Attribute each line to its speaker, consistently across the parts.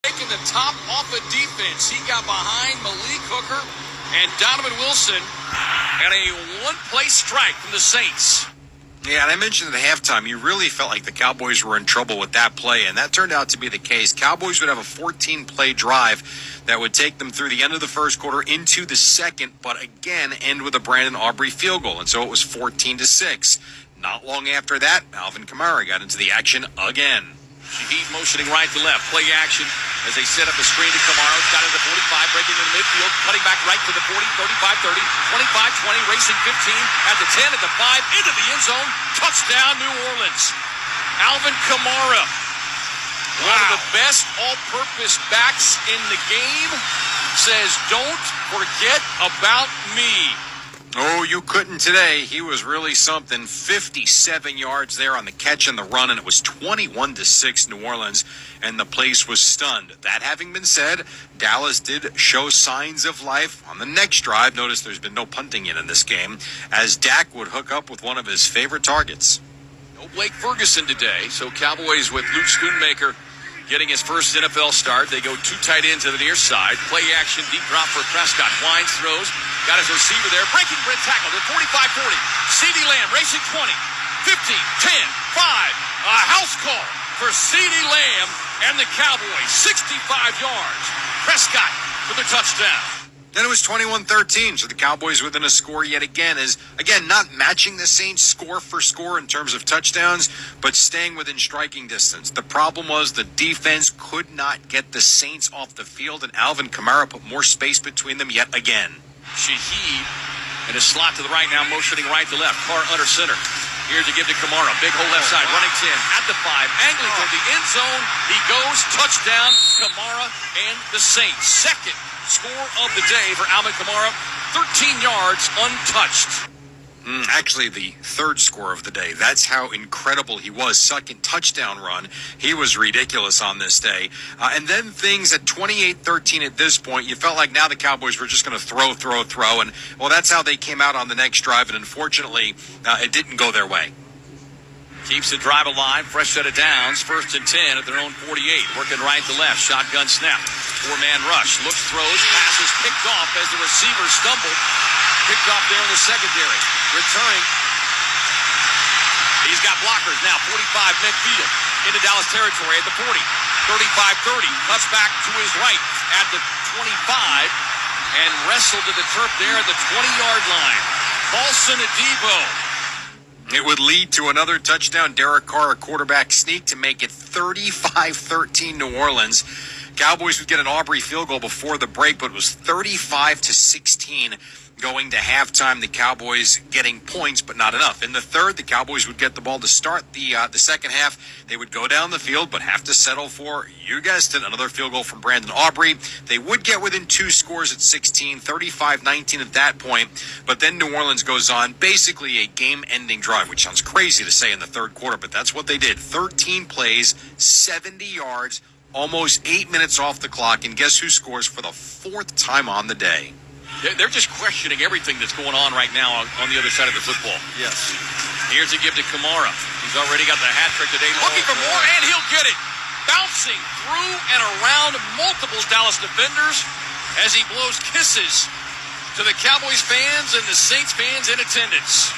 Speaker 1: Taking the top off of defense. He got behind Malik Hooker and Donovan Wilson, and a one-play strike from the Saints.
Speaker 2: Yeah, and I mentioned at halftime, you really felt like the Cowboys were in trouble with that play, and that turned out to be the case. Cowboys would have a 14-play drive that would take them through the end of the first quarter into the second, but again end with a Brandon Aubrey field goal, and so it was 14-6. Not long after that, Alvin Kamara got into the action again.
Speaker 1: Shaheed motioning right to left. Play action as they set up a screen to Kamara. Got into 45, breaking into midfield, cutting back right to the 40, 35, 30, 25, 20, racing 15, at the 10, at the 5, into the end zone. Touchdown, New Orleans. Alvin Kamara, one of the best all-purpose backs in the game, says, "Don't forget about me."
Speaker 2: Oh, you couldn't today. He was really something. 57 yards there on the catch and the run, and it was 21-6 New Orleans, and the place was stunned. That having been said, Dallas did show signs of life on the next drive. Notice there's been no punting yet in this game, as Dak would hook up with one of his favorite targets.
Speaker 1: No Blake Ferguson today, so Cowboys with Luke Schoonmaker getting his first NFL start. They go two tight ends to the near side. Play action, deep drop for Prescott. Winds, throws. Got his receiver there. Breaking Brett tackle to 45-40. CeeDee Lamb racing 20, 15, 10, 5. A house call for CeeDee Lamb and the Cowboys. 65 yards. Prescott for the touchdown.
Speaker 2: Then it was 21-13, so the Cowboys within a score yet again is, not matching the Saints score for score in terms of touchdowns, but staying within striking distance. The problem was the defense could not get the Saints off the field, and Alvin Kamara put more space between them yet again.
Speaker 1: Shaheed in a slot to the right now, motioning right to left. Carr under center. Here to give to Kamara. Big hole left side, running 10, at the 5, angling toward the end zone. He goes, touchdown, Kamara and the Saints. Second score of the day for Alvin Kamara, 13 yards untouched.
Speaker 2: Actually, the third score of the day. That's how incredible he was. Second touchdown run. He was ridiculous on this day. And then things at 28-13 at this point, you felt like now the Cowboys were just going to throw. And, well, that's how they came out on the next drive. And unfortunately, it didn't go their way.
Speaker 1: Keeps the drive alive. Fresh set of downs. 1st and 10 at their own 48. Working right to left. Shotgun snap. 4-man rush. Looks, throws. Passes picked off as the receiver stumbled. Picked off there in the secondary. Returning. He's got blockers now. 45 midfield. Into Dallas territory at the 40. 35-30. Cuts back to his right at the 25. And wrestled to the turf there at the 20-yard line. Paulson Adebo.
Speaker 2: It would lead to another touchdown. Derek Carr, a quarterback sneak to make it 35-13 New Orleans. Cowboys would get an Aubrey field goal before the break, but it was 35-16 going to halftime. The Cowboys getting points, but not enough. In the third, the Cowboys would get the ball to start the second half. They would go down the field, but have to settle for, you guessed it, another field goal from Brandon Aubrey. They would get within two scores at 16, 35-19 at that point, but then New Orleans goes on, basically a game-ending drive, which sounds crazy to say in the third quarter, but that's what they did. 13 plays, 70 yards, almost 8 minutes off the clock, and guess who scores for the fourth time on the day?
Speaker 1: They're just questioning everything that's going on right now on the other side of the football.
Speaker 2: Yes.
Speaker 1: Here's a give to Kamara. He's already got the hat trick today. Looking for more, and he'll get it. Bouncing through and around multiple Dallas defenders as he blows kisses to the Cowboys fans and the Saints fans in attendance.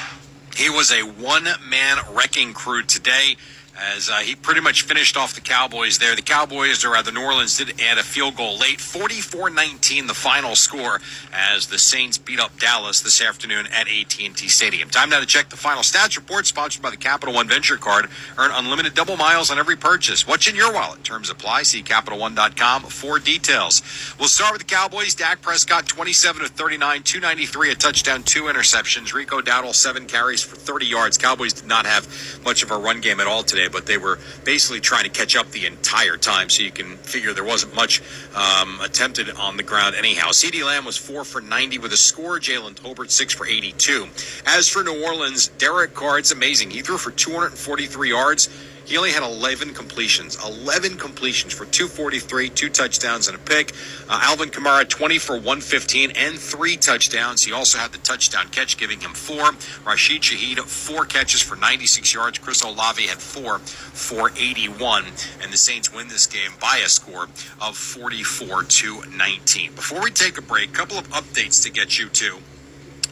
Speaker 2: He was a one-man wrecking crew today, as he pretty much finished off the Cowboys there. The Cowboys, or rather New Orleans, did add a field goal late. 44-19 the final score as the Saints beat up Dallas this afternoon at AT&T Stadium. Time now to check the final stats report, sponsored by the Capital One Venture Card. Earn unlimited double miles on every purchase. What's in your wallet? Terms apply. See CapitalOne.com for details. We'll start with the Cowboys. Dak Prescott, 27 of 39, 293, a touchdown, 2 interceptions. Rico Dowdle, 7 carries for 30 yards. Cowboys did not have much of a run game at all today, but they were basically trying to catch up the entire time, so you can figure there wasn't much attempted on the ground anyhow. CeeDee Lamb was 4 for 90 with a score. Jalen Tolbert 6 for 82. As for New Orleans, Derek Carr, it's amazing. He threw for 243 yards. He only had 11 completions. 11 completions for 243, 2 touchdowns and a pick. Alvin Kamara, 20 for 115 and 3 touchdowns. He also had the touchdown catch, giving him 4. Rashid Shaheed, 4 catches for 96 yards. Chris Olave had 4 for 81. And the Saints win this game by a score of 44-19. Before we take a break, a couple of updates to get you to.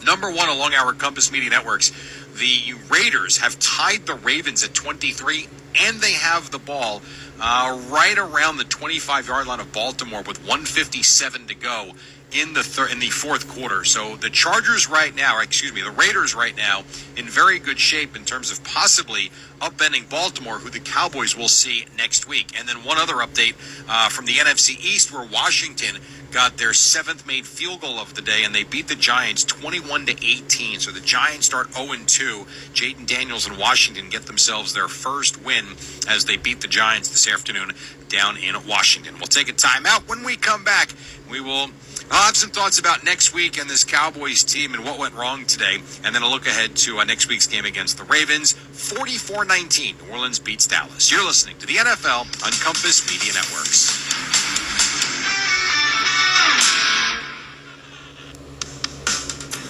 Speaker 2: Number one, along our Compass Media Networks, the Raiders have tied the Ravens at 23, and they have the ball right around the 25-yard line of Baltimore with 1:57 to go in the fourth quarter. So the Raiders right now in very good shape in terms of possibly upending Baltimore, who the Cowboys will see next week. And then one other update from the NFC East, where Washington got their 7th made field goal of the day, and they beat the Giants 21-18. So the Giants start 0-2. Jaden Daniels and Washington get themselves their first win as they beat the Giants this afternoon down in Washington. We'll take a timeout. When we come back, I'll have some thoughts about next week and this Cowboys team and what went wrong today, and then a look ahead to next week's game against the Ravens. 44-19, New Orleans beats Dallas. You're listening to the NFL on Compass Media Networks.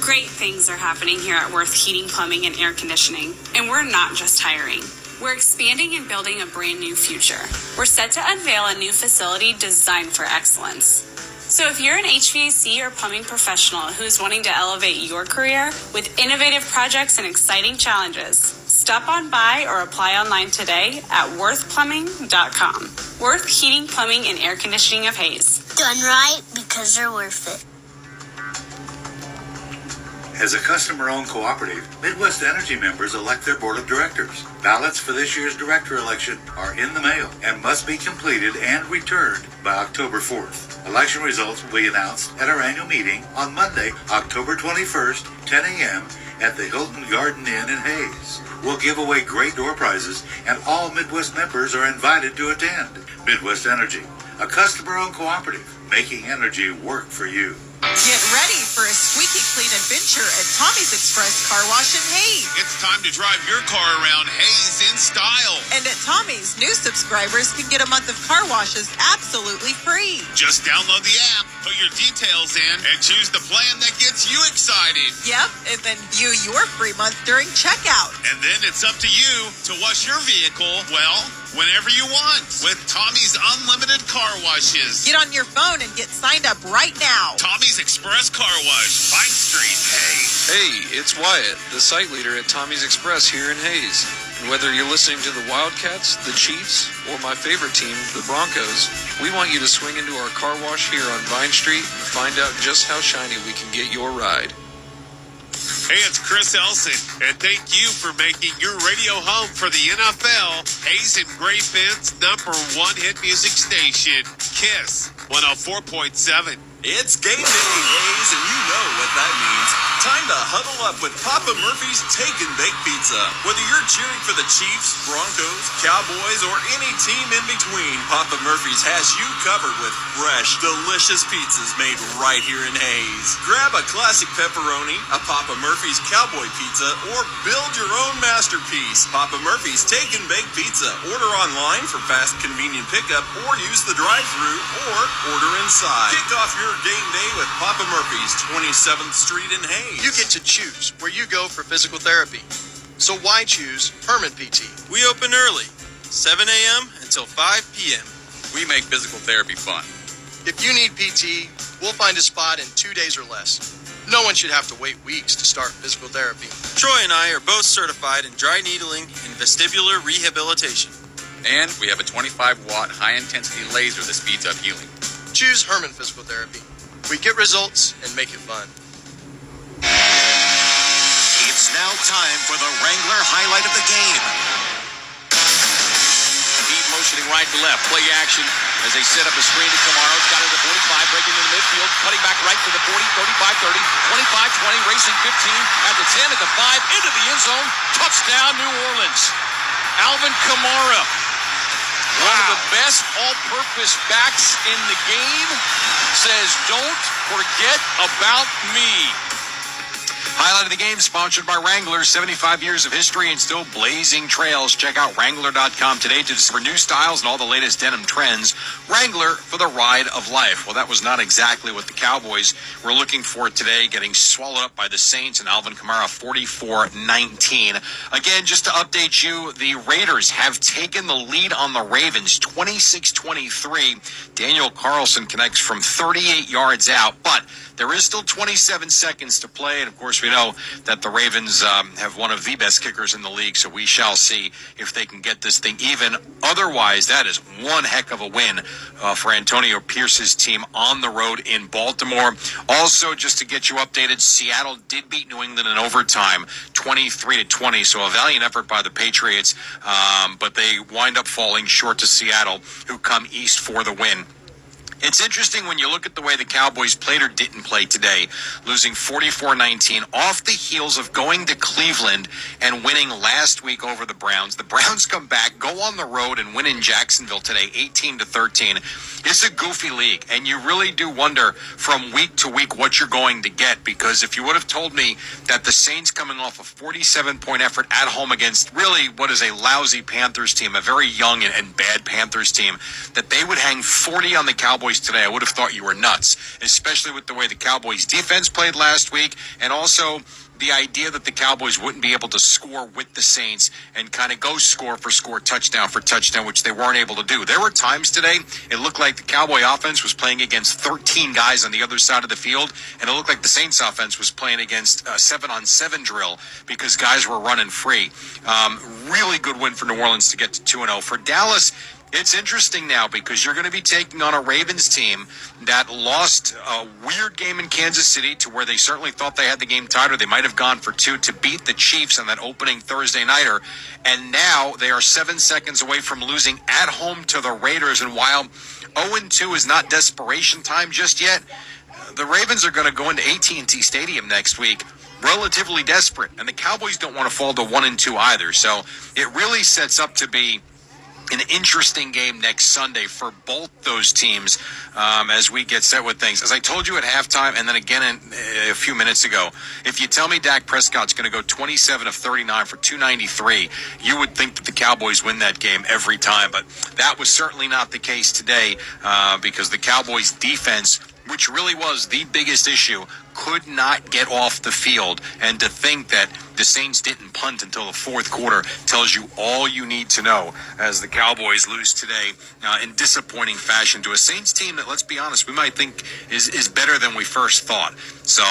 Speaker 3: Great things are happening here at Worth Heating, Plumbing, and Air Conditioning. And we're not just hiring. We're expanding and building a brand new future. We're set to unveil a new facility designed for excellence. So if you're an HVAC or plumbing professional who's wanting to elevate your career with innovative projects and exciting challenges, stop on by or apply online today at worthplumbing.com. Worth Heating, Plumbing, and Air Conditioning of Hayes.
Speaker 4: Done right because they're worth it.
Speaker 5: As a customer-owned cooperative, Midwest Energy members elect their board of directors. Ballots for this year's director election are in the mail and must be completed and returned by October 4th. Election results will be announced at our annual meeting on Monday, October 21st, 10 a.m. at the Hilton Garden Inn in Hayes. We'll give away great door prizes, and all Midwest members are invited to attend. Midwest Energy, a customer-owned cooperative, making energy work for you.
Speaker 6: Get ready for a squeaky clean adventure at Tommy's Express Car Wash in Hayes.
Speaker 7: It's time to drive your car around Hayes in style.
Speaker 6: And at Tommy's, new subscribers can get a month of car washes absolutely free.
Speaker 7: Just download the app, put your details in, and choose the plan that gets you excited.
Speaker 6: Yep, and then view your free month during checkout.
Speaker 7: And then it's up to you to wash your vehicle, whenever you want, with Tommy's Unlimited Car Washes.
Speaker 6: Get on your phone and get signed up right now.
Speaker 7: Tommy's Express Car Wash, Vine Street, Hayes.
Speaker 8: Hey, it's Wyatt, the site leader at Tommy's Express here in Hayes. And whether you're listening to the Wildcats, the Chiefs, or my favorite team, the Broncos, we want you to swing into our car wash here on Vine Street and find out just how shiny we can get your ride.
Speaker 7: Hey, it's Chris Elson, and thank you for making your radio home for the NFL. Hayes and Great Bend's #1 hit music station, KISS 104.7.
Speaker 9: It's game day, Hayes, and you know what that means. Time to huddle up with Papa Murphy's Take and Bake Pizza. Whether you're cheering for the Chiefs, Broncos, Cowboys, or any team in between, Papa Murphy's has you covered with fresh, delicious pizzas made right here in Hayes. Grab a classic pepperoni, a Papa Murphy's Cowboy Pizza, or build your own masterpiece. Papa Murphy's Take and Bake Pizza. Order online for fast, convenient pickup, or use the drive-thru, or order inside. Kick off your game day with Papa Murphy's, 27th Street in Hayes.
Speaker 10: You get to choose where you go for physical therapy. So why choose Herman PT?
Speaker 9: We open early, 7 a.m. until 5 p.m.
Speaker 11: We make physical therapy fun.
Speaker 10: If you need PT, we'll find a spot in 2 days or less. No one should have to wait weeks to start physical therapy.
Speaker 9: Troy and I are both certified in dry needling and vestibular rehabilitation.
Speaker 11: And we have a 25-watt high-intensity laser that speeds up healing.
Speaker 10: Choose Herman Physical Therapy. We get results and make it fun.
Speaker 12: It's now time for the Wrangler highlight of the game.
Speaker 1: Heat motioning right to left. Play action as they set up a screen to Kamara. Got it at 45, breaking into midfield. Cutting back right to the 40, 35, 30, 25, 20, racing 15, at the 10, at the 5, into the end zone. Touchdown, New Orleans. Alvin Kamara. One of the best all-purpose backs in the game, says, don't forget about me.
Speaker 2: Highlight of the game sponsored by Wrangler. 75 years of history and still blazing trails. Check out Wrangler.com today to discover new styles and all the latest denim trends. Wrangler for the ride of life. Well, that was not exactly what the Cowboys were looking for today, getting swallowed up by the Saints and Alvin Kamara 44-19. Again, just to update you, the Raiders have taken the lead on the Ravens 26-23. Daniel Carlson connects from 38 yards out, but there is still 27 seconds to play, and of course we know that the Ravens have one of the best kickers in the league, so we shall see if they can get this thing even. Otherwise, that is one heck of a win for Antonio Pierce's team on the road in Baltimore. Also, just to get you updated, Seattle did beat New England in overtime 23-20, so a valiant effort by the Patriots, but they wind up falling short to Seattle, who come east for the win. It's interesting when you look at the way the Cowboys played or didn't play today, losing 44-19 off the heels of going to Cleveland and winning last week over the Browns. The Browns come back, go on the road, and win in Jacksonville today, 18-13. It's a goofy league, and you really do wonder from week to week what you're going to get, because if you would have told me that the Saints coming off a 47-point effort at home against really what is a lousy Panthers team, a very young and bad Panthers team, that they would hang 40 on the Cowboys today, I would have thought you were nuts, especially with the way the Cowboys defense played last week, and also the idea that the Cowboys wouldn't be able to score with the Saints and kind of go score for score, touchdown for touchdown, which they weren't able to do. There were times today it looked like the Cowboy offense was playing against 13 guys on the other side of the field, and it looked like the Saints offense was playing against a 7-on-7 drill because guys were running free. Really good win for New Orleans to get to 2-0. For Dallas, it's interesting now because you're going to be taking on a Ravens team that lost a weird game in Kansas City to where they certainly thought they had the game tied, or they might have gone for two, to beat the Chiefs on that opening Thursday nighter. And now they are 7 seconds away from losing at home to the Raiders. And while 0-2 is not desperation time just yet, the Ravens are going to go into AT&T Stadium next week relatively desperate. And the Cowboys don't want to fall to 1-2 either. So it really sets up to be an interesting game next Sunday for both those teams as we get set with things. As I told you at halftime and then again a few minutes ago, if you tell me Dak Prescott's going to go 27 of 39 for 293, you would think that the Cowboys win that game every time. But that was certainly not the case today because the Cowboys defense, which really was the biggest issue, could not get off the field. And to think that the Saints didn't punt until the fourth quarter tells you all you need to know as the Cowboys lose today in disappointing fashion to a Saints team that, let's be honest, we might think is better than we first thought. So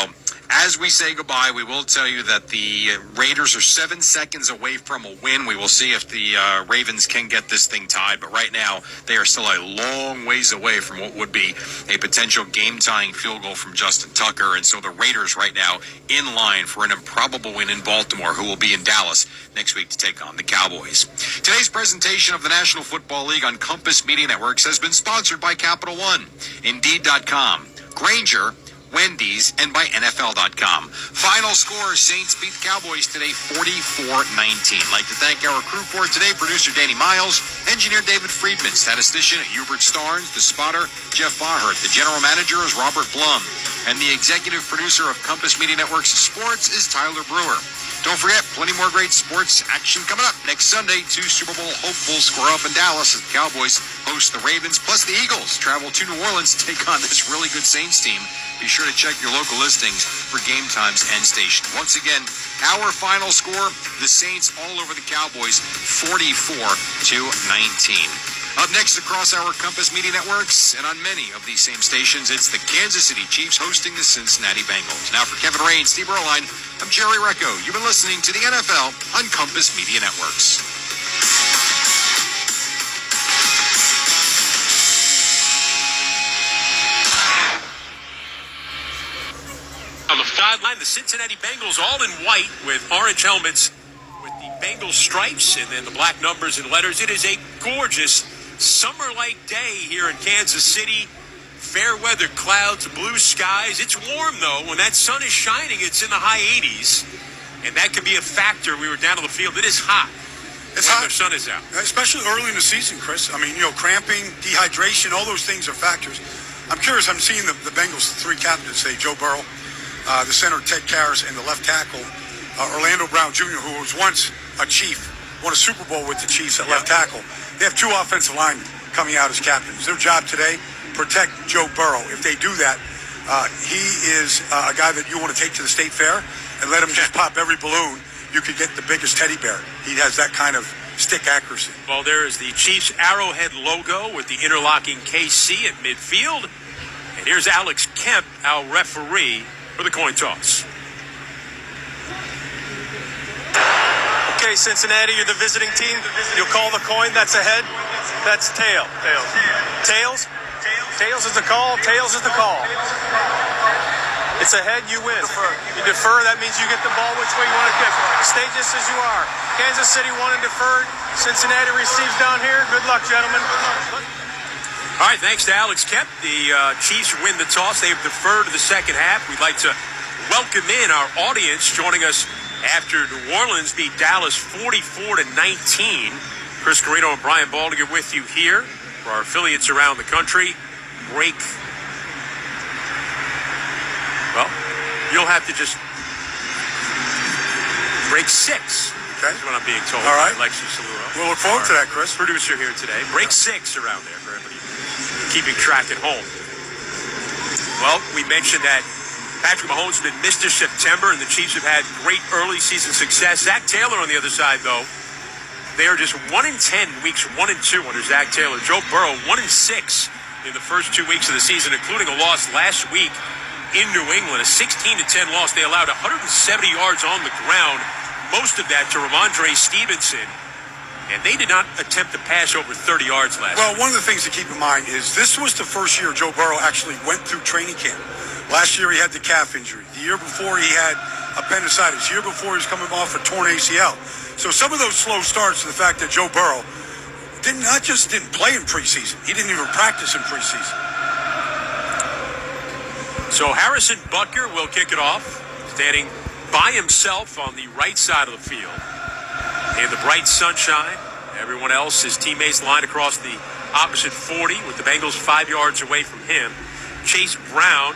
Speaker 2: as we say goodbye, we will tell you that the Raiders are 7 seconds away from a win. We will see if the Ravens can get this thing tied. But right now, they are still a long ways away from what would be a potential game-tying field goal from Justin Tucker. And so the Raiders right now in line for an improbable win in Baltimore, who will be in Dallas next week to take on the Cowboys. Today's presentation of the National Football League on Compass Media Networks has been sponsored by Capital One, Indeed.com, Grainger, Wendy's, and by NFL.com. Final score, Saints beat the Cowboys today 44-19. Like to thank our crew for today, producer Danny Miles, engineer David Friedman, statistician Hubert Starnes, the spotter Jeff Bahert, the general manager is Robert Blum, and the executive producer of Compass Media Networks Sports is Tyler Brewer. Don't forget, plenty more great sports action coming up next Sunday. 2 Super Bowl hopefuls square up in Dallas as the Cowboys host the Ravens, plus the Eagles travel to New Orleans to take on this really good Saints team. Be sure to check your local listings for game times and station. Once again, our final score, the Saints all over the Cowboys, 44-19. Up next across our Compass Media Networks and on many of these same stations, it's the Kansas City Chiefs hosting the Cincinnati Bengals. Now for Kevin Ray and Steve Earline, I'm Jerry Recco. You've been listening to the NFL on Compass Media Networks.
Speaker 13: On the sideline, the Cincinnati Bengals all in white with orange helmets with the Bengals stripes and then the black numbers and letters. It is a gorgeous summer-like day here in Kansas City. Fair weather, clouds, blue skies. It's warm, though. When that sun is shining, it's in the high 80s. And that could be a factor. We were down on the field. It is hot.
Speaker 14: It's
Speaker 13: when
Speaker 14: hot.
Speaker 13: the sun is out.
Speaker 14: Especially early in the season, Chris. I mean, cramping, dehydration, all those things are factors. I'm curious. I'm seeing the Bengals, 3 captains say, Joe Burrow, the center Ted Karras, and the left tackle Orlando Brown Jr., who was once a Chief, won a Super Bowl with the Chiefs at left tackle. They have 2 offensive linemen coming out as captains. Their job today, protect Joe Burrow. If they do that, he is a guy that you want to take to the state fair and let him just pop every balloon. You could get the biggest teddy bear. He has that kind of stick accuracy.
Speaker 13: Well, there is the Chiefs Arrowhead logo with the interlocking KC at midfield. And here's Alex Kemp, our referee, for the coin toss.
Speaker 10: Okay, Cincinnati, you're the visiting team. You'll call the coin. That's a head. That's tail. Tails? Tails is the call. Tails is the call. It's a head, you win. You defer, that means you get the ball which way you want to kick. Stay just as you are. Kansas City won and deferred. Cincinnati receives down here. Good luck, gentlemen.
Speaker 13: All right, thanks to Alex Kemp. The Chiefs win the toss. They've deferred to the second half. We'd like to welcome in our audience joining us after New Orleans beat Dallas 44-19. Chris Carrino and Brian Baldinger with you here for our affiliates around the country. Well, you'll have to just break 6. Okay. That's what I'm being told.
Speaker 14: All right.
Speaker 13: By Lexi Saluro.
Speaker 14: We'll look forward to that, Chris.
Speaker 13: Producer here today. Break 6 around there for everybody keeping track at home. Well, we mentioned that Patrick Mahomes has been missed this September, and the Chiefs have had great early season success. Zach Taylor on the other side, though, they are just 1-10 weeks 1-2 under Zach Taylor. Joe Burrow 1-6 in the first 2 weeks of the season, including a loss last week in New England, a 16-10 loss. They allowed 170 yards on the ground, most of that to Ramondre Stevenson, and they did not attempt to pass over 30 yards last week.
Speaker 14: Well, one of the things to keep in mind is this was the first year Joe Burrow actually went through training camp. Last year he had the calf injury. The year before he had appendicitis. The year before he was coming off a torn ACL. So some of those slow starts to the fact that Joe Burrow didn't play in preseason. He didn't even practice in preseason.
Speaker 13: So Harrison Butker will kick it off, standing by himself on the right side of the field. In the bright sunshine, everyone else, his teammates lined across the opposite 40 with the Bengals 5 yards away from him. Chase Brown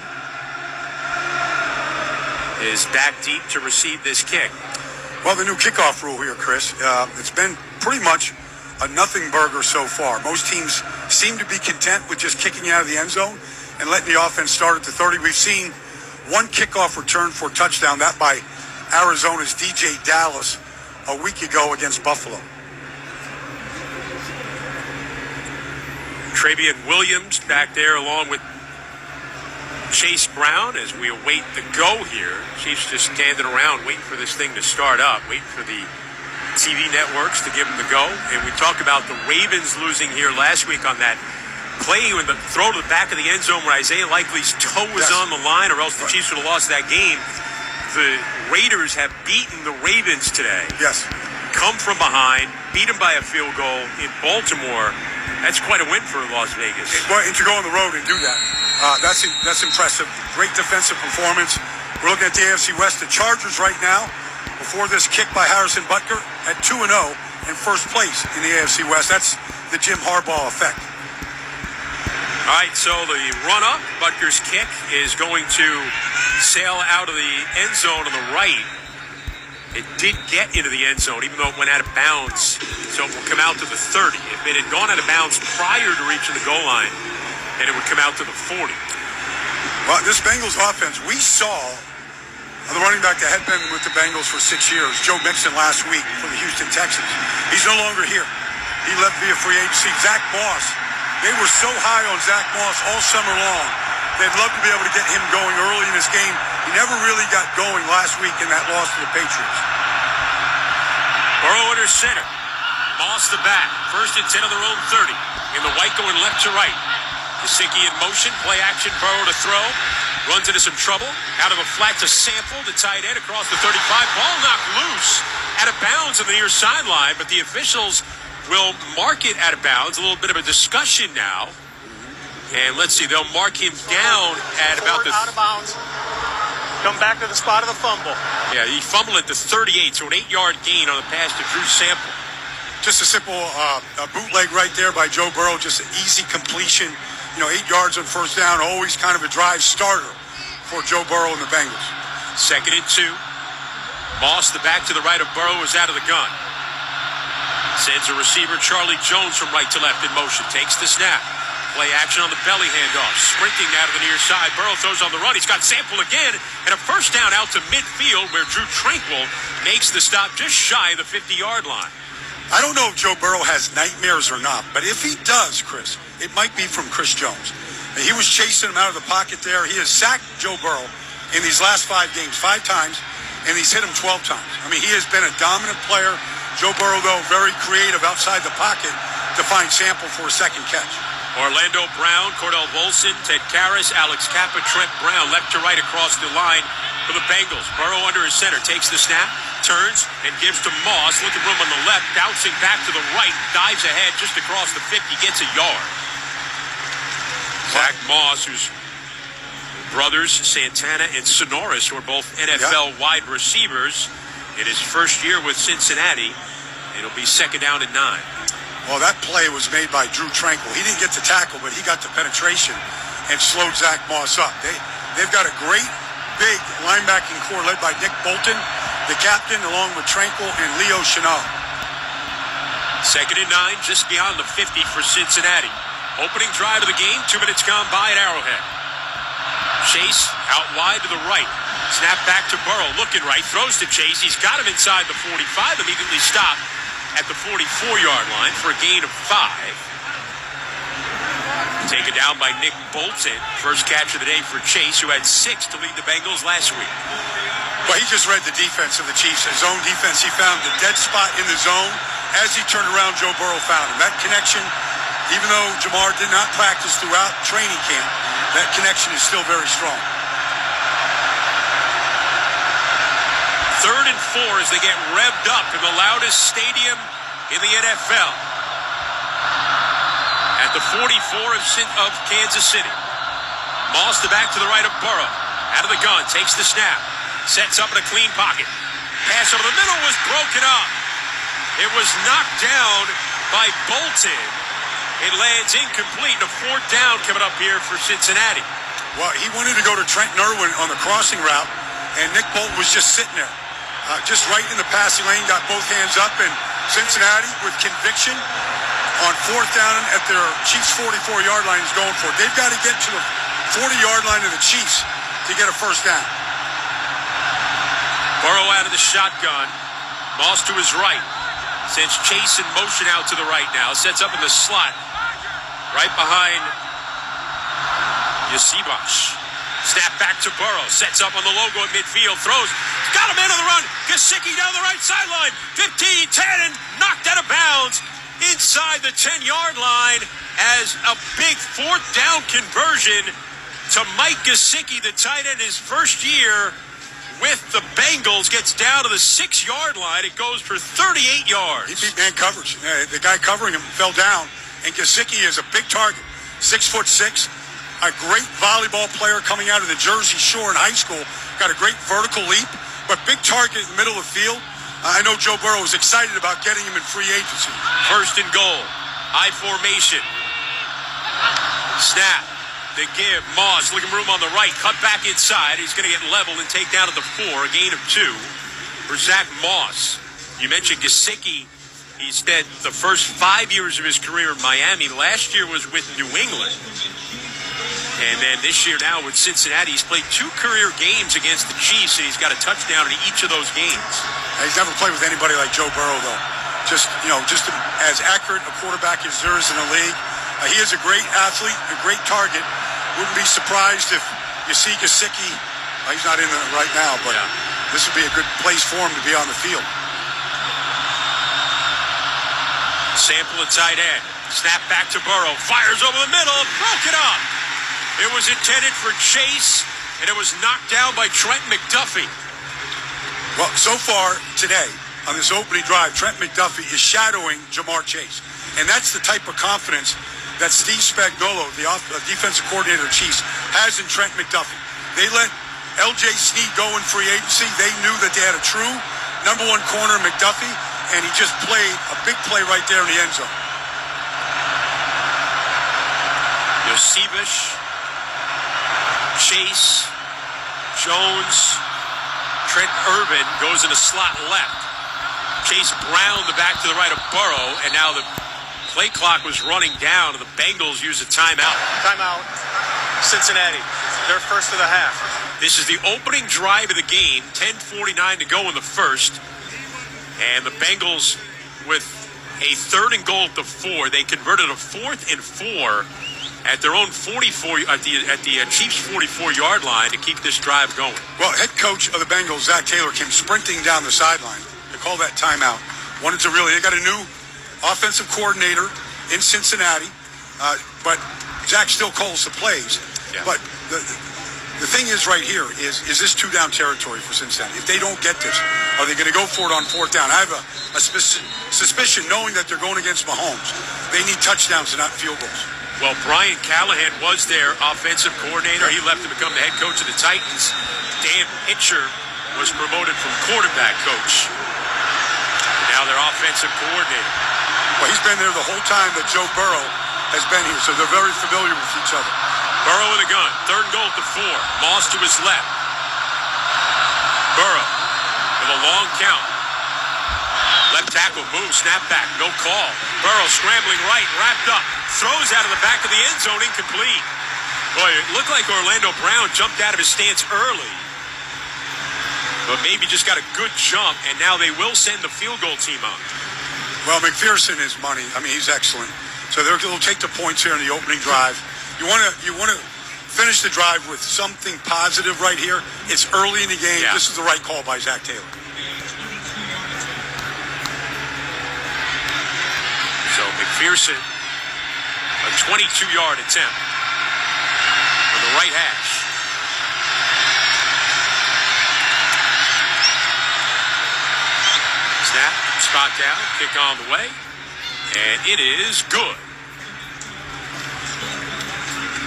Speaker 13: is back deep to receive this kick.
Speaker 14: Well, the new kickoff rule here, Chris, it's been pretty much a nothing burger so far. Most teams seem to be content with just kicking out of the end zone and letting the offense start at the 30. We've seen one kickoff return for a touchdown, that by Arizona's DJ Dallas a week ago against Buffalo.
Speaker 13: Travian Williams back there along with Chase Brown as we await the go here. Chiefs just standing around waiting for this thing to start up, waiting for the TV networks to give them the go. And we talked about the Ravens losing here last week on that play when the throw to the back of the end zone where Isaiah Likely's toe was on the line, or else the Chiefs would have lost that game. The Raiders have beaten the Ravens today.
Speaker 14: Yes.
Speaker 13: Come from behind, beat them by a field goal in Baltimore. That's quite a win for Las Vegas.
Speaker 14: And to go on the road and do that, that's impressive. Great defensive performance. We're looking at the AFC West. The Chargers right now, before this kick by Harrison Butker, at 2-0 in first place in the AFC West. That's the Jim Harbaugh effect.
Speaker 13: All right, so the run-up, Butker's kick, is going to sail out of the end zone on the right. It did get into the end zone, even though it went out of bounds. So it will come out to the 30. If it had gone out of bounds prior to reaching the goal line, then it would come out to the 40.
Speaker 14: Well, this Bengals offense, we saw the running back that had been with the Bengals for 6 years, Joe Mixon, last week for the Houston Texans. He's no longer here. He left via free agency. Zach Moss, they were so high on Zach Moss all summer long. They'd love to be able to get him going early in this game. He never really got going last week in that loss to the Patriots.
Speaker 13: Burrow under center. Moss the back. First and 10 on their own 30. In the white going left to right. Gesicki in motion. Play action. Burrow to throw. Runs into some trouble. Out of the flat to Sample. The tight end across the 35. Ball knocked loose. Out of bounds on the near sideline. But the officials will mark it out of bounds. A little bit of a discussion now. And let's see, they'll mark him down at about the...
Speaker 10: out of bounds. Come back to the spot of the fumble.
Speaker 13: Yeah, he fumbled at the 38, so an 8-yard gain on the pass to Drew Sample.
Speaker 14: Just a simple bootleg right there by Joe Burrow. Just an easy completion. 8 yards on first down. Always kind of a drive starter for Joe Burrow and the Bengals.
Speaker 13: 2nd and 2. Moss, the back to the right of Burrow, is out of the gun. Sends a receiver, Charlie Jones, from right to left in motion. Takes the snap. Play action on the belly handoff. Sprinting out of the near side. Burrow throws on the run. He's got Sample again. And a first down out to midfield where Drew Tranquill makes the stop just shy of the 50-yard line.
Speaker 14: I don't know if Joe Burrow has nightmares or not, but if he does, Chris, it might be from Chris Jones. He was chasing him out of the pocket there. He has sacked Joe Burrow in these last 5 games 5 times, and he's hit him 12 times. I mean, he has been a dominant player. Joe Burrow, though, very creative outside the pocket to find Sample for a second catch.
Speaker 13: Orlando Brown, Cordell Volson, Ted Karras, Alex Kappa, Trent Brown, left to right across the line for the Bengals. Burrow under his center, takes the snap, turns, and gives to Moss. Looking room on the left, bouncing back to the right, dives ahead just across the 50, gets a yard. Zach Moss, whose brothers Santana and Sonoris were both NFL wide receivers in his first year with Cincinnati. It'll be 2nd down and 9.
Speaker 14: Well, that play was made by Drew Tranquill. He didn't get the tackle, but he got the penetration and slowed Zach Moss up. They've got a great, big linebacking core led by Nick Bolton, the captain, along with Tranquill and Leo Chenal.
Speaker 13: 2nd and 9, just beyond the 50 for Cincinnati. Opening drive of the game, 2 minutes gone by at Arrowhead. Chase out wide to the right. Snap back to Burrow, looking right, throws to Chase. He's got him inside the 45, immediately stopped at the 44-yard line for a gain of 5. Taken down by Nick Bolton. First catch of the day for Chase, who had 6 to lead the Bengals last week.
Speaker 14: Well, he just read the defense of the Chiefs. His zone defense, he found the dead spot in the zone. As he turned around, Joe Burrow found him. That connection, even though Jamar did not practice throughout training camp, that connection is still very strong.
Speaker 13: 3rd and 4 as they get revved up in the loudest stadium in the NFL. At the 44 of Kansas City. Moss the back to the right of Burrow. Out of the gun, takes the snap. Sets up in a clean pocket. Pass over the middle was broken up. It was knocked down by Bolton. It lands incomplete. A 4th down coming up here for Cincinnati.
Speaker 14: Well, he wanted to go to Trent Irwin on the crossing route, and Nick Bolton was just sitting there. Just right in the passing lane, got both hands up, and Cincinnati, with conviction, on 4th down at their Chiefs 44-yard line is going for it. They've got to get to the 40-yard line of the Chiefs to get a first down.
Speaker 13: Burrow out of the shotgun. Moss to his right. Sends Chase in motion out to the right now. Sets up in the slot. Right behind Yasibash. Snap back to Burrow. Sets up on the logo at midfield. Throws. Got him in on the run. Gesicki down the right sideline. 15, 10, and knocked out of bounds inside the 10-yard line as a big 4th down conversion to Mike Gesicki, the tight end, his first year with the Bengals, gets down to the 6-yard line. It goes for 38 yards.
Speaker 14: He beat man coverage. The guy covering him fell down, and Gesicki is a big target. 6'6", a great volleyball player coming out of the Jersey Shore in high school. Got a great vertical leap, but big target in the middle of the field. I know Joe Burrow is excited about getting him in free agency.
Speaker 13: 1st and goal. High formation. Snap. They give. Moss looking room on the right. Cut back inside. He's going to get leveled and take down at the 4. A gain of 2 for Zach Moss. You mentioned Gesicki. He spent the first 5 years of his career in Miami. Last year was with New England. And then this year now with Cincinnati, he's played 2 career games against the Chiefs, and he's got a touchdown in each of those games.
Speaker 14: He's never played with anybody like Joe Burrow, though. Just as accurate a quarterback as there is in the league. He is a great athlete, a great target. Wouldn't be surprised if you see Gesicki. He's not in it right now, but this would be a good place for him to be on the field.
Speaker 13: Sample at tight end. Snap back to Burrow. Fires over the middle. Broken up. It was intended for Chase, and it was knocked down by Trent McDuffie.
Speaker 14: Well, so far today, on this opening drive, Trent McDuffie is shadowing Jamar Chase. And that's the type of confidence that Steve Spagnuolo, the defensive coordinator of the Chiefs, has in Trent McDuffie. They let L.J. Snead go in free agency. They knew that they had a true number 1 corner, McDuffie, and he just played a big play right there in the end zone.
Speaker 13: Yosibish, Chase, Jones, Trent Urban goes in a slot left. Chase Brown, the back to the right of Burrow, and now the play clock was running down, and the Bengals use a timeout.
Speaker 10: Timeout. Cincinnati. They're first of the half.
Speaker 13: This is the opening drive of the game. 10:49 to go in the first. And the Bengals with a 3rd and goal at the 4. They converted a 4th and 4 at their own 44 at the Chiefs' 44-yard line to keep this drive going.
Speaker 14: Well, head coach of the Bengals, Zach Taylor, came sprinting down the sideline to call that timeout. They got a new offensive coordinator in Cincinnati, but Zach still calls the plays.
Speaker 13: Yeah.
Speaker 14: But the thing is right here is this 2-down territory for Cincinnati? If they don't get this, are they going to go for it on 4th down? I have a suspicion, knowing that they're going against Mahomes, they need touchdowns and not field goals.
Speaker 13: Well, Brian Callahan was their offensive coordinator. He left to become the head coach of the Titans. Dan Pitcher was promoted from quarterback coach. Now they're offensive coordinator.
Speaker 14: Well, he's been there the whole time that Joe Burrow has been here, so they're very familiar with each other.
Speaker 13: Burrow with a gun. 3rd and goal at the 4. Moss to his left. Burrow with a long count. Left tackle move, snap back, no call. Burrow scrambling right, wrapped up. Throws out of the back of the end zone, incomplete. Boy, it looked like Orlando Brown jumped out of his stance early. But maybe just got a good jump, and now they will send the field goal team out.
Speaker 14: Well, McPherson is money. I mean, he's excellent. So they'll take the points here in the opening drive. You want to finish the drive with something positive right here. It's early in the game.
Speaker 13: Yeah.
Speaker 14: This is the right call by Zach Taylor.
Speaker 13: So McPherson, a 22-yard attempt on the right hash. Snap, spot down, kick on the way, and it is good.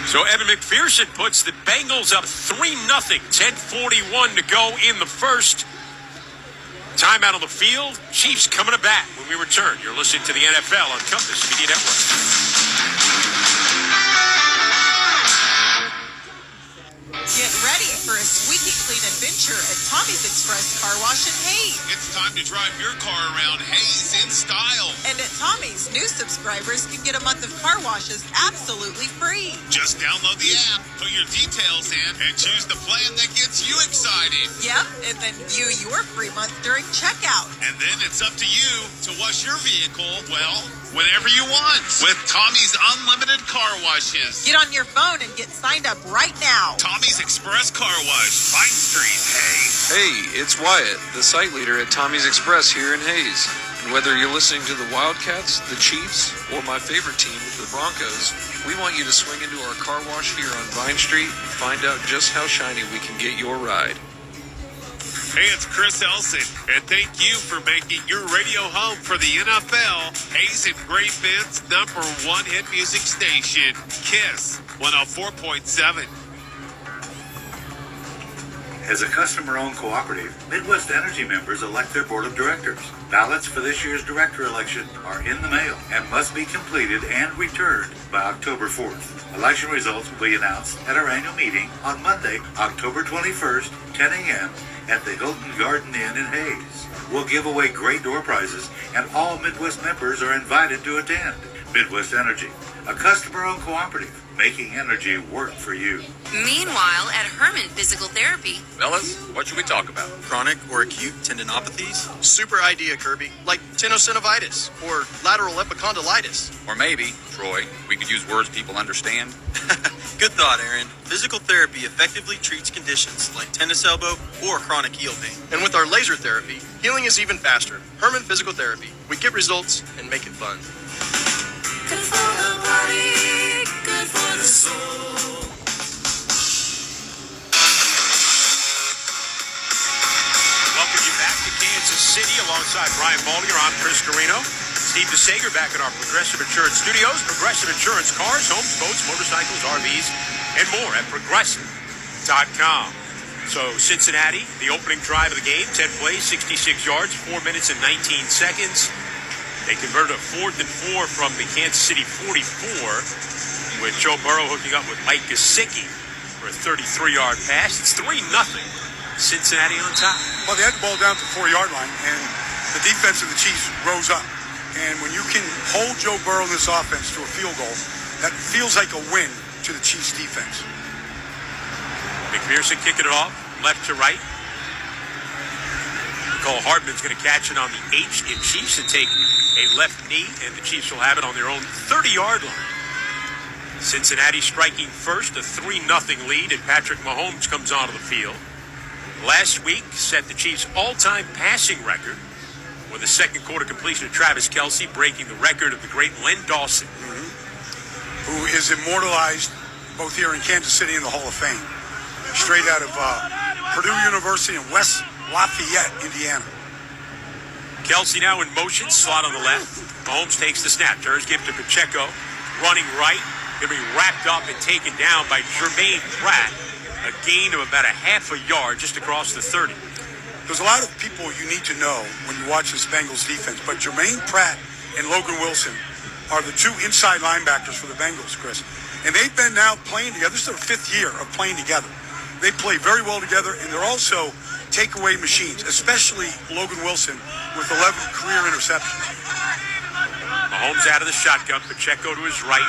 Speaker 13: So Evan McPherson puts the Bengals up 3-0. 10:41 to go in the first. Timeout on the field. Chiefs coming to bat when we return. You're listening to the NFL on Compass Media Network.
Speaker 6: Get ready for a squeaky clean adventure at Tommy's Express Car Wash in Hayes.
Speaker 7: It's time to drive your car around Hayes in style.
Speaker 6: And at Tommy's, new subscribers can get a month of car washes absolutely free.
Speaker 7: Just download the app, put your details in, and choose the plan that gets you excited.
Speaker 6: Yep, and then view your free month during checkout.
Speaker 7: And then it's up to you to wash your vehicle, well, whenever you want. With Tommy's Unlimited Car Washes.
Speaker 6: Get on your phone and get signed up right now.
Speaker 7: Tommy's Express Car Wash, Vine Street, Hayes.
Speaker 8: Hey, it's Wyatt, the site leader at Tommy's Express here in Hayes. And whether you're listening to the Wildcats, the Chiefs, or my favorite team, the Broncos, we want you to swing into our car wash here on Vine Street and find out just how shiny we can get your ride.
Speaker 7: Hey, it's Chris Elson, and thank you for making your radio home for the NFL. Hayes and Great Bend's #1 hit music station, KISS 104.7.
Speaker 5: As a customer-owned cooperative, Midwest Energy members elect their board of directors. Ballots for this year's director election are in the mail and must be completed and returned by October 4th. Election results will be announced at our annual meeting on Monday, October 21st, 10 a.m. at the Hilton Garden Inn in Hayes. We'll give away great door prizes, and all Midwest members are invited to attend. Midwest Energy, a customer-owned cooperative, making energy work for you.
Speaker 15: Meanwhile, at Herman Physical Therapy.
Speaker 11: Fellas, what should we talk about?
Speaker 16: Chronic or acute tendinopathies? Super idea, Kirby. Like tenosynovitis or lateral epicondylitis.
Speaker 11: Or maybe, Troy, we could use words people understand.
Speaker 16: Good thought, Aaron. Physical therapy effectively treats conditions like tennis elbow or chronic heel pain. And with our laser therapy, healing is even faster. Herman Physical Therapy. We get results and make it fun.
Speaker 15: Good for the body, good for the soul.
Speaker 13: Welcome you back to Kansas City alongside Brian Baldier. I'm Chris Carino. Steve DeSager back at our Progressive Insurance Studios. Progressive Insurance cars, homes, boats, motorcycles, RVs, and more at Progressive.com. So Cincinnati, the opening drive of the game, 10 plays, 66 yards, 4 minutes and 19 seconds. They converted a 4th and 4 from the Kansas City 44 with Joe Burrow hooking up with Mike Gesicki for a 33-yard pass. It's 3-0. Cincinnati on top.
Speaker 14: Well, they had the ball down to the 4-yard line, and the defense of the Chiefs rose up. And when you can hold Joe Burrow in this offense to a field goal, that feels like a win to the Chiefs defense.
Speaker 13: McPherson kicking it off, left to right. Cole Hardman's going to catch it on the H in Chiefs and take a left knee, and the Chiefs will have it on their own 30-yard line. Cincinnati striking first, a 3-0 lead, and Patrick Mahomes comes onto the field. Last week set the Chiefs' all-time passing record with a second quarter completion of Travis Kelce, breaking the record of the great Len Dawson.
Speaker 14: Who is immortalized both here in Kansas City and the Hall of Fame. Straight out of Purdue University in West Lafayette, Indiana.
Speaker 13: Kelce now in motion, slot on the left. Mahomes takes the snap, turns, give to Pacheco, running right, going to be wrapped up and taken down by Jermaine Pratt. A gain of about a half a yard just across the 30.
Speaker 14: There's a lot of people you need to know when you watch this Bengals defense, but Jermaine Pratt and Logan Wilson are the two inside linebackers for the Bengals, Chris. And they've been now playing together. This is their 5th year of playing together. They play very well together, and they're also takeaway machines, especially Logan Wilson with 11 career interceptions.
Speaker 13: Mahomes out of the shotgun, Pacheco to his right,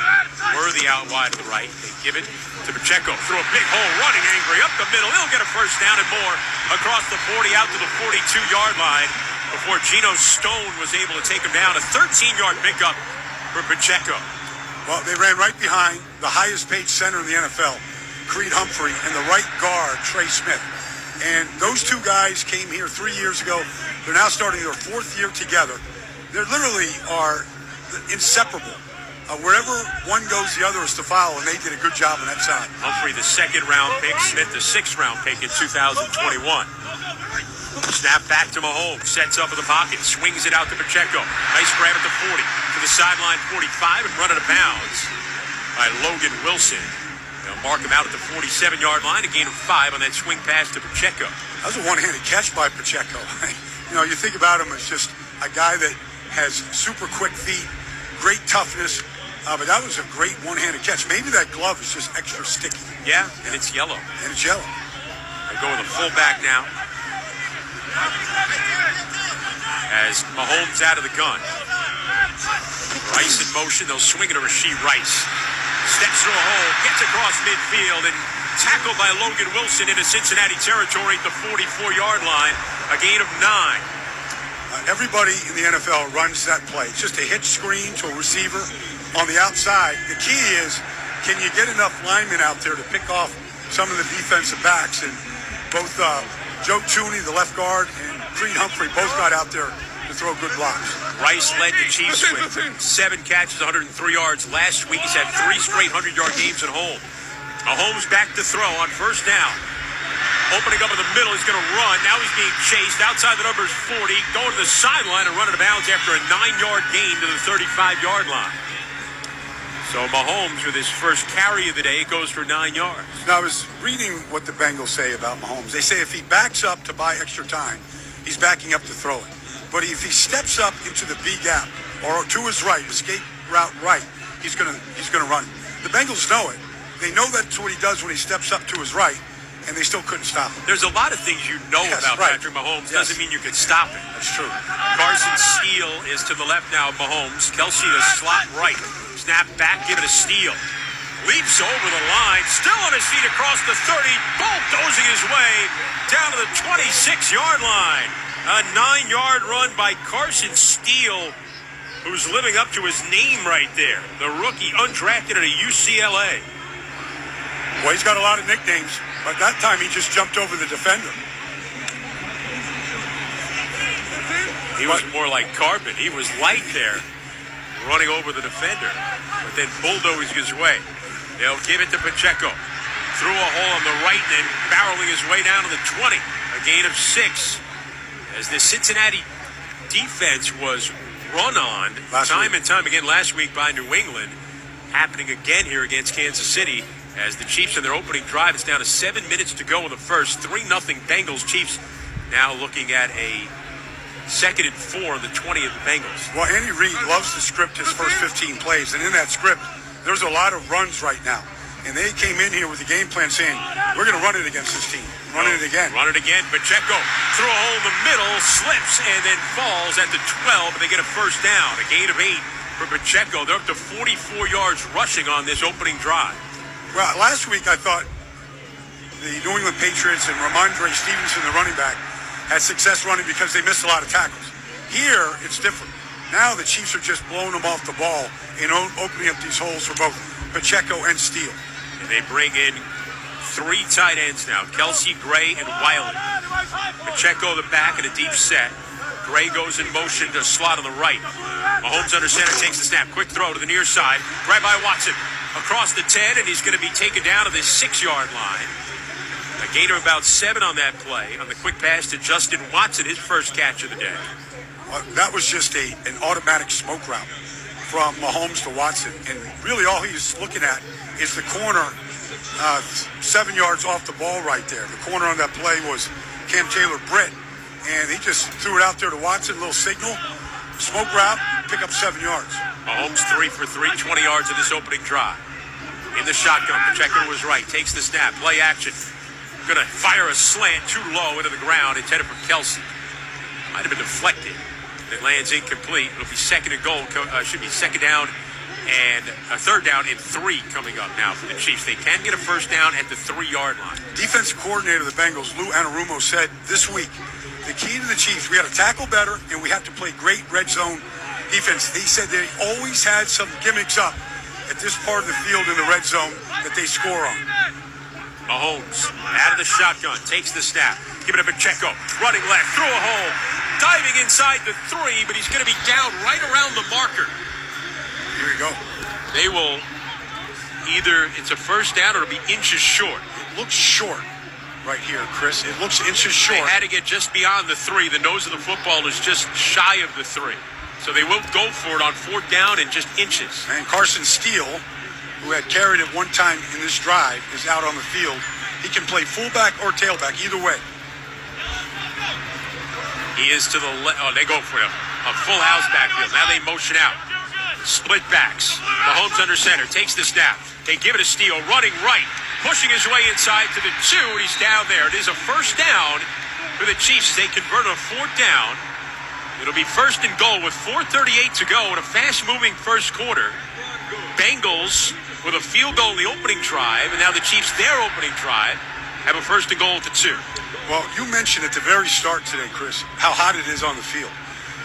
Speaker 13: Worthy out wide to the right. They give it to Pacheco through a big hole, running angry up the middle. He'll get a first down and more across the 40 out to the 42-yard line before Geno Stone was able to take him down. A 13-yard pickup for Pacheco.
Speaker 14: Well, they ran right behind the highest paid center in the NFL, Creed Humphrey, and the right guard, Trey Smith. And those two guys came here 3 years ago. They're now starting their 4th year together. They literally are inseparable. Wherever one goes, the other is to follow, and they did a good job on that side.
Speaker 13: Humphrey, the 2nd-round pick. Smith, the 6th-round pick in 2021. Snap back to Mahomes. Sets up in the pocket. Swings it out to Pacheco. Nice grab at the 40. To the sideline 45 and run out of bounds by Logan Wilson. They'll mark him out at the 47-yard line. A gain of 5 on that swing pass to Pacheco.
Speaker 14: That was a one-handed catch by Pacheco. You know, you think about him as just a guy that has super quick feet, great toughness, but that was a great one-handed catch. Maybe that glove is just extra sticky.
Speaker 13: Yeah, and it's yellow.
Speaker 14: And it's yellow.
Speaker 13: They go with a fullback now. As Mahomes out of the gun. Rice in motion. They'll swing it to Rashee Rice. Steps through a hole, gets across midfield, and tackled by Logan Wilson into Cincinnati territory at the 44-yard line. A gain of 9.
Speaker 14: Everybody in the NFL runs that play. It's just a hitch screen to a receiver on the outside. The key is, can you get enough linemen out there to pick off some of the defensive backs? And both Joe Thuney, the left guard, and Creed Humphrey both got out there to throw good blocks.
Speaker 13: Rice led the Chiefs with 7 catches, 103 yards last week. He's had 3 straight 100-yard games at home. Mahomes back to throw on first down. Opening up in the middle, he's going to run. Now he's being chased outside the numbers 40, going to the sideline and running out of bounds after a 9-yard gain to the 35-yard line. So Mahomes, with his first carry of the day, goes for 9 yards.
Speaker 14: Now, I was reading what the Bengals say about Mahomes. They say if he backs up to buy extra time, he's backing up to throw it. But if he steps up into the B gap or to his right, escape route right, he's going to run. The Bengals know it. They know that's what he does when he steps up to his right, and they still couldn't stop him.
Speaker 13: There's a lot of things you know about Patrick Mahomes. Doesn't mean you could stop him.
Speaker 14: That's true.
Speaker 13: Carson Steele is to the left now of Mahomes. Kelce to slot right. Snap back, give it a steal. Leaps over the line, still on his feet across the 30, bulldozing his way down to the 26-yard line. A 9-yard run by Carson Steele, who's living up to his name right there. The rookie undrafted at UCLA.
Speaker 14: Well, he's got a lot of nicknames, but that time he just jumped over the defender.
Speaker 13: He was more like Carpet. He was light there, running over the defender, but then bulldozing his way. They'll give it to Pacheco. Through a hole on the right and then barreling his way down to the 20. A gain of 6. As the Cincinnati defense was run on time and time again last week by New England, happening again here against Kansas City as the Chiefs in their opening drive. It's down to 7 minutes to go in the first. 3-0 Bengals. Chiefs now looking at a 2nd and 4 on the 20 of the Bengals.
Speaker 14: Well, Andy Reid loves to script his first 15 plays, and in that script, there's a lot of runs right now. And they came in here with the game plan saying, we're going to run it against this team. Run it again.
Speaker 13: Run it again. Pacheco through a hole in the middle, slips, and then falls at the 12. They get a first down. A gain of 8 for Pacheco. They're up to 44 yards rushing on this opening drive.
Speaker 14: Well, last week I thought the New England Patriots and Ramondre Stevenson, the running back, had success running because they missed a lot of tackles. Here, it's different. Now the Chiefs are just blowing them off the ball and opening up these holes for both Pacheco and Steele.
Speaker 13: And they bring in 3 tight ends now, Kelsey, Gray, and Wiley. Pacheco the back in a deep set. Gray goes in motion to slot on the right. Mahomes under center, takes the snap. Quick throw to the near side. Right by Watson. Across the 10, and he's going to be taken down to the 6-yard line. A gain of about 7 on that play. On the quick pass to Justin Watson, his first catch of the day.
Speaker 14: That was just an automatic smoke route from Mahomes to Watson. And really all he's looking at is the corner 7 yards off the ball right there. The corner on that play was Cam Taylor-Britt. And he just threw it out there to Watson, a little signal, smoke route, pick up 7 yards.
Speaker 13: Mahomes 3 for 3, 20 yards in this opening drive. In the shotgun, Pacheco was right, takes the snap, play action. Going to fire a slant too low into the ground, intended for Kelsey. Might have been deflected. It lands incomplete. It'll be second and goal. Should be second down and a third down and 3 coming up now for the Chiefs. They can get a first down at the 3-yard line.
Speaker 14: Defensive coordinator of the Bengals, Lou Anarumo, said this week, the key to the Chiefs, we got to tackle better and we have to play great red zone defense. He said they always had some gimmicks up at this part of the field in the red zone that they score on.
Speaker 13: Mahomes out of the shotgun, takes the snap, give it to Pacheco, running left, through a hole, diving inside the 3, but he's going to be down right around the marker.
Speaker 14: Here we go.
Speaker 13: They will either, it's a first down or it'll be inches short.
Speaker 14: It looks short right here, Chris. It looks inches short.
Speaker 13: They had to get just beyond the 3. The nose of the football is just shy of the 3. So they will go for it on 4th down and just inches.
Speaker 14: And Carson Steele, who had carried it one time in this drive, is out on the field. He can play fullback or tailback, either way.
Speaker 13: He is to the left. Oh, they go for a full house backfield. Now they motion out. Split backs. Mahomes under center, takes the snap. They give it to Steele, running right, pushing his way inside to the 2, and he's down there. It is a first down for the Chiefs as they convert a 4th down. It'll be first and goal with 4:38 to go in a fast-moving first quarter. Bengals with a field goal in the opening drive, and now the Chiefs, their opening drive, have a first and goal at the 2.
Speaker 14: Well, you mentioned at the very start today, Chris, how hot it is on the field.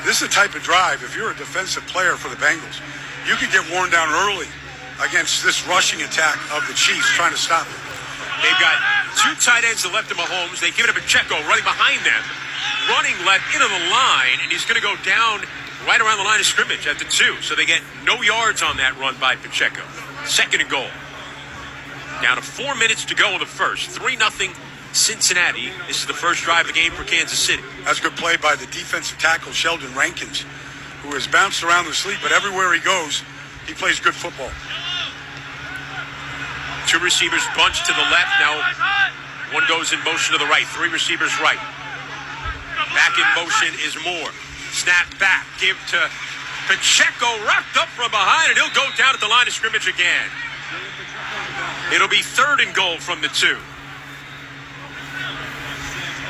Speaker 14: This is the type of drive, if you're a defensive player for the Bengals, you could get worn down early against this rushing attack of the Chiefs trying to stop it.
Speaker 13: They've got 2 tight ends to left of Mahomes. They give it to Pacheco running behind them, running left into the line, and he's going to go down right around the line of scrimmage at the 2. So they get no yards on that run by Pacheco. Second and goal. Down to 4 minutes to go in the first. 3-0 Cincinnati. This is the first drive of the game for Kansas City.
Speaker 14: That's a good play by the defensive tackle, Sheldon Rankins, who has bounced around the sleep, but everywhere he goes, he plays good football.
Speaker 13: 2 receivers bunched to the left. Now 1 goes in motion to the right. 3 receivers right. Back in motion is Moore. Snap back. Give to Pacheco. Wrapped up from behind, and he'll go down at the line of scrimmage again. It'll be 3rd and goal from the 2.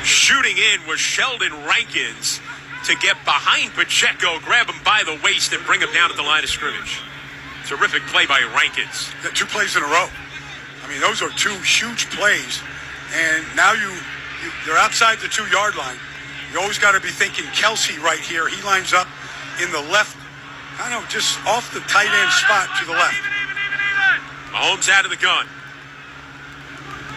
Speaker 13: Shooting in was Sheldon Rankins to get behind Pacheco, grab him by the waist, and bring him down at the line of scrimmage. Terrific play by Rankins.
Speaker 14: Got 2 plays in a row. I mean, those are 2 huge plays, and now they're outside the 2-yard line. You always got to be thinking Kelsey right here. He lines up in the left, I don't know, just off the tight end spot to the left.
Speaker 13: Mahomes out of the gun.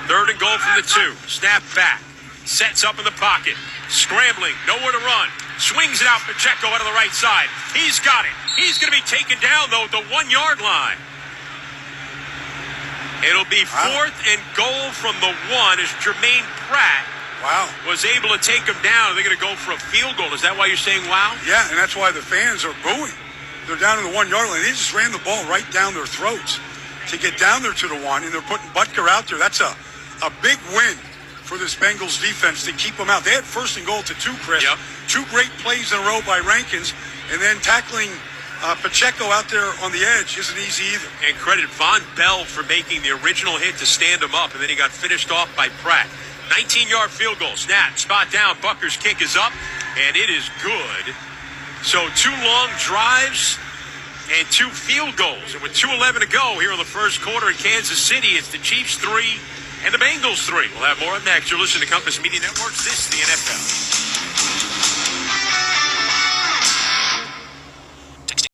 Speaker 13: 3rd and goal from the 2. Snap back. Sets up in the pocket. Scrambling. Nowhere to run. Swings it out. Pacheco out of the right side. He's got it. He's going to be taken down, though, at the 1-yard line. It'll be 4th and goal from the 1 as Jermaine Pratt was able to take him down. They're going to go for a field goal. Is that why you're saying wow?
Speaker 14: Yeah, and that's why the fans are booing. They're down in the 1-yard line. They just ran the ball right down their throats to get down there to the 1, and they're putting Butker out there. That's a big win for this Bengals defense to keep them out. They had first and goal to 2, Chris.
Speaker 13: Yep.
Speaker 14: 2 great plays in a row by Rankins, and then tackling Pacheco out there on the edge isn't easy either.
Speaker 13: And credit Von Bell for making the original hit to stand him up, and then he got finished off by Pratt. 19-yard field goal. Snap, spot down. Bucker's kick is up, and it is good. So 2 long drives and 2 field goals. And with 2:11 to go here in the first quarter in Kansas City, it's the Chiefs 3 and the Bengals 3. We'll have more up next. You're listening to Compass Media Networks. This is the NFL.